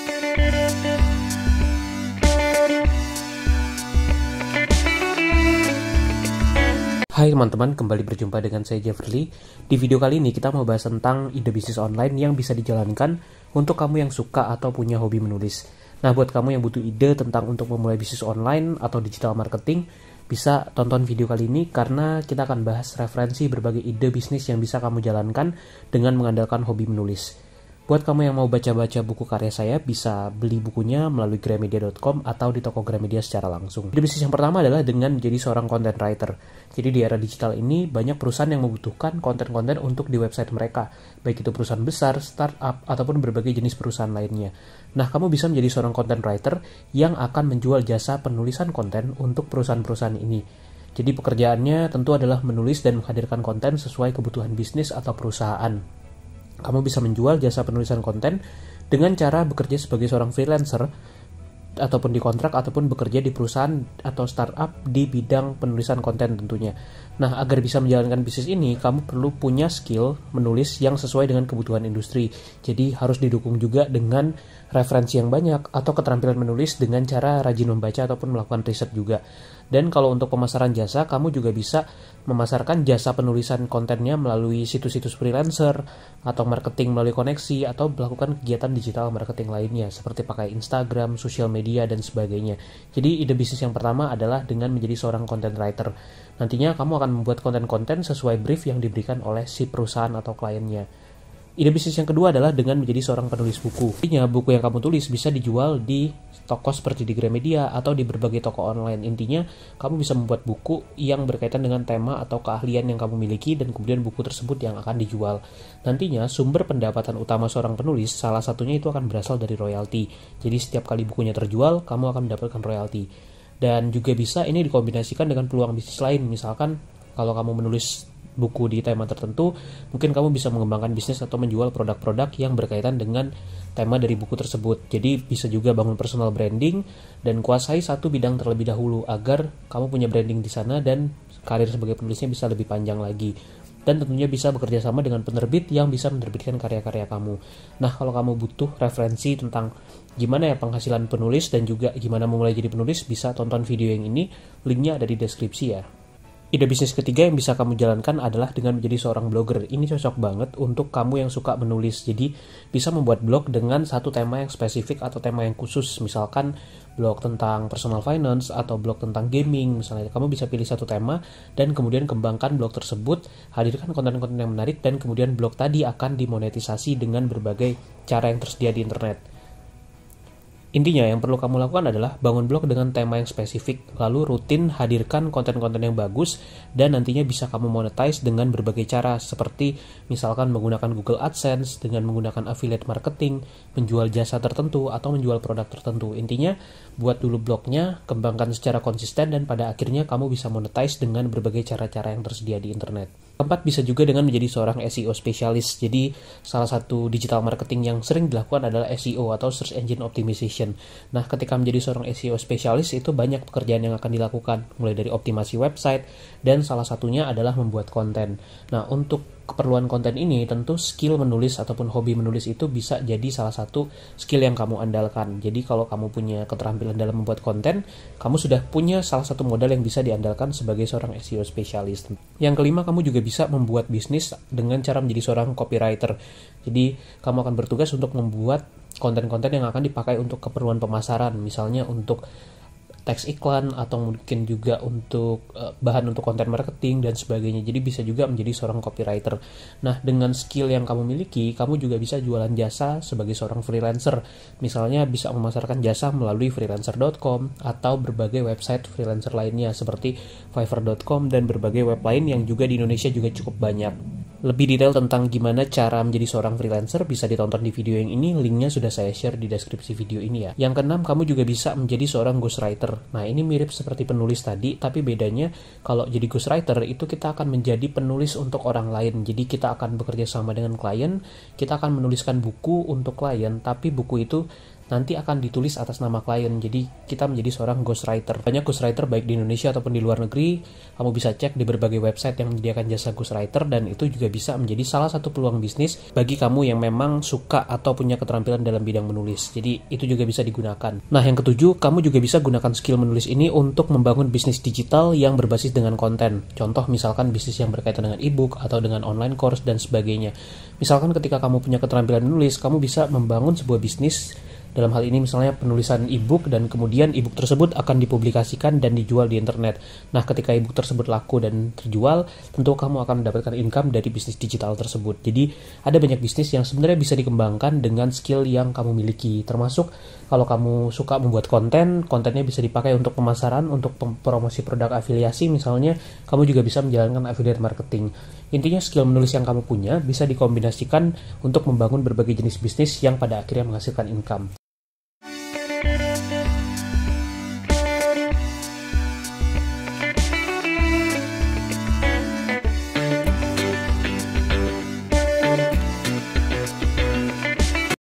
Hai teman-teman, kembali berjumpa dengan saya Jeffrey. Di video kali ini kita mau bahas tentang ide bisnis online yang bisa dijalankan untuk kamu yang suka atau punya hobi menulis. Nah, buat kamu yang butuh ide tentang untuk memulai bisnis online atau digital marketing, bisa tonton video kali ini karena kita akan bahas referensi berbagai ide bisnis yang bisa kamu jalankan dengan mengandalkan hobi menulis. Buat kamu yang mau baca-baca buku karya saya, bisa beli bukunya melalui gramedia.com atau di toko Gramedia secara langsung. Ide bisnis yang pertama adalah dengan menjadi seorang content writer. Jadi di era digital ini, banyak perusahaan yang membutuhkan konten-konten untuk di website mereka, baik itu perusahaan besar, startup, ataupun berbagai jenis perusahaan lainnya. Nah, kamu bisa menjadi seorang content writer yang akan menjual jasa penulisan konten untuk perusahaan-perusahaan ini. Jadi pekerjaannya tentu adalah menulis dan menghadirkan konten sesuai kebutuhan bisnis atau perusahaan. Kamu bisa menjual jasa penulisan konten dengan cara bekerja sebagai seorang freelancer ataupun dikontrak ataupun bekerja di perusahaan atau startup di bidang penulisan konten tentunya. Nah, agar bisa menjalankan bisnis ini, kamu perlu punya skill menulis yang sesuai dengan kebutuhan industri. Jadi harus didukung juga dengan referensi yang banyak atau keterampilan menulis dengan cara rajin membaca ataupun melakukan riset juga. Dan kalau untuk pemasaran jasa, kamu juga bisa memasarkan jasa penulisan kontennya melalui situs-situs freelancer atau marketing melalui koneksi atau melakukan kegiatan digital marketing lainnya seperti pakai Instagram, sosial media, dan sebagainya. Jadi ide bisnis yang pertama adalah dengan menjadi seorang content writer. Nantinya kamu akan membuat konten-konten sesuai brief yang diberikan oleh si perusahaan atau kliennya. Ide bisnis yang kedua adalah dengan menjadi seorang penulis buku. Intinya, buku yang kamu tulis bisa dijual di toko seperti di Gramedia atau di berbagai toko online. Intinya, kamu bisa membuat buku yang berkaitan dengan tema atau keahlian yang kamu miliki dan kemudian buku tersebut yang akan dijual. Nantinya, sumber pendapatan utama seorang penulis, salah satunya itu akan berasal dari royalti. Jadi, setiap kali bukunya terjual, kamu akan mendapatkan royalti. Dan juga bisa ini dikombinasikan dengan peluang bisnis lain. Misalkan, kalau kamu menulis buku di tema tertentu, mungkin kamu bisa mengembangkan bisnis atau menjual produk-produk yang berkaitan dengan tema dari buku tersebut. Jadi bisa juga bangun personal branding dan kuasai satu bidang terlebih dahulu agar kamu punya branding di sana dan karir sebagai penulisnya bisa lebih panjang lagi. Dan tentunya bisa bekerja sama dengan penerbit yang bisa menerbitkan karya-karya kamu. Nah, kalau kamu butuh referensi tentang gimana ya penghasilan penulis dan juga gimana memulai jadi penulis, bisa tonton video yang ini, linknya ada di deskripsi ya. Ide bisnis ketiga yang bisa kamu jalankan adalah dengan menjadi seorang blogger. Ini cocok banget untuk kamu yang suka menulis. Jadi bisa membuat blog dengan satu tema yang spesifik atau tema yang khusus. Misalkan blog tentang personal finance atau blog tentang gaming. Misalnya kamu bisa pilih satu tema dan kemudian kembangkan blog tersebut, hadirkan konten-konten yang menarik dan kemudian blog tadi akan dimonetisasi dengan berbagai cara yang tersedia di internet. Intinya yang perlu kamu lakukan adalah bangun blog dengan tema yang spesifik, lalu rutin hadirkan konten-konten yang bagus, dan nantinya bisa kamu monetize dengan berbagai cara, seperti misalkan menggunakan Google AdSense, dengan menggunakan affiliate marketing, menjual jasa tertentu, atau menjual produk tertentu. Intinya, buat dulu blognya, kembangkan secara konsisten, dan pada akhirnya kamu bisa monetize dengan berbagai cara-cara yang tersedia di internet. Keempat, bisa juga dengan menjadi seorang SEO spesialis. Jadi, salah satu digital marketing yang sering dilakukan adalah SEO atau Search Engine Optimization. Nah, ketika menjadi seorang SEO spesialis, itu banyak pekerjaan yang akan dilakukan, mulai dari optimasi website, dan salah satunya adalah membuat konten. Nah, untuk keperluan konten ini, tentu skill menulis ataupun hobi menulis itu bisa jadi salah satu skill yang kamu andalkan. Jadi, kalau kamu punya keterampilan dalam membuat konten, kamu sudah punya salah satu modal yang bisa diandalkan sebagai seorang SEO spesialis. Yang kelima, kamu juga bisa membuat bisnis dengan cara menjadi seorang copywriter. Jadi, kamu akan bertugas untuk membuat konten-konten yang akan dipakai untuk keperluan pemasaran, misalnya untuk teks iklan atau mungkin juga untuk bahan untuk konten marketing dan sebagainya. Jadi bisa juga menjadi seorang copywriter. Nah, dengan skill yang kamu miliki, kamu juga bisa jualan jasa sebagai seorang freelancer. Misalnya bisa memasarkan jasa melalui freelancer.com atau berbagai website freelancer lainnya seperti fiverr.com dan berbagai web lain yang juga di Indonesia juga cukup banyak. Lebih detail tentang gimana cara menjadi seorang freelancer bisa ditonton di video yang ini, linknya sudah saya share di deskripsi video ini ya. Yang keenam, kamu juga bisa menjadi seorang ghostwriter. Nah, ini mirip seperti penulis tadi, tapi bedanya kalau jadi ghostwriter itu kita akan menjadi penulis untuk orang lain. Jadi kita akan bekerja sama dengan klien, kita akan menuliskan buku untuk klien, tapi buku itu nanti akan ditulis atas nama klien. Jadi kita menjadi seorang ghostwriter. Banyak ghostwriter baik di Indonesia ataupun di luar negeri. Kamu bisa cek di berbagai website yang menyediakan jasa ghostwriter, dan itu juga bisa menjadi salah satu peluang bisnis bagi kamu yang memang suka atau punya keterampilan dalam bidang menulis. Jadi itu juga bisa digunakan. Nah, yang ketujuh, kamu juga bisa gunakan skill menulis ini untuk membangun bisnis digital yang berbasis dengan konten. Contoh misalkan bisnis yang berkaitan dengan e-book atau dengan online course dan sebagainya. Misalkan ketika kamu punya keterampilan menulis, kamu bisa membangun sebuah bisnis. Dalam hal ini misalnya penulisan e-book, dan kemudian e-book tersebut akan dipublikasikan dan dijual di internet. Nah, ketika e-book tersebut laku dan terjual, tentu kamu akan mendapatkan income dari bisnis digital tersebut. Jadi, ada banyak bisnis yang sebenarnya bisa dikembangkan dengan skill yang kamu miliki. Termasuk kalau kamu suka membuat konten, kontennya bisa dipakai untuk pemasaran, untuk promosi produk afiliasi misalnya, kamu juga bisa menjalankan affiliate marketing. Intinya skill menulis yang kamu punya bisa dikombinasikan untuk membangun berbagai jenis bisnis yang pada akhirnya menghasilkan income.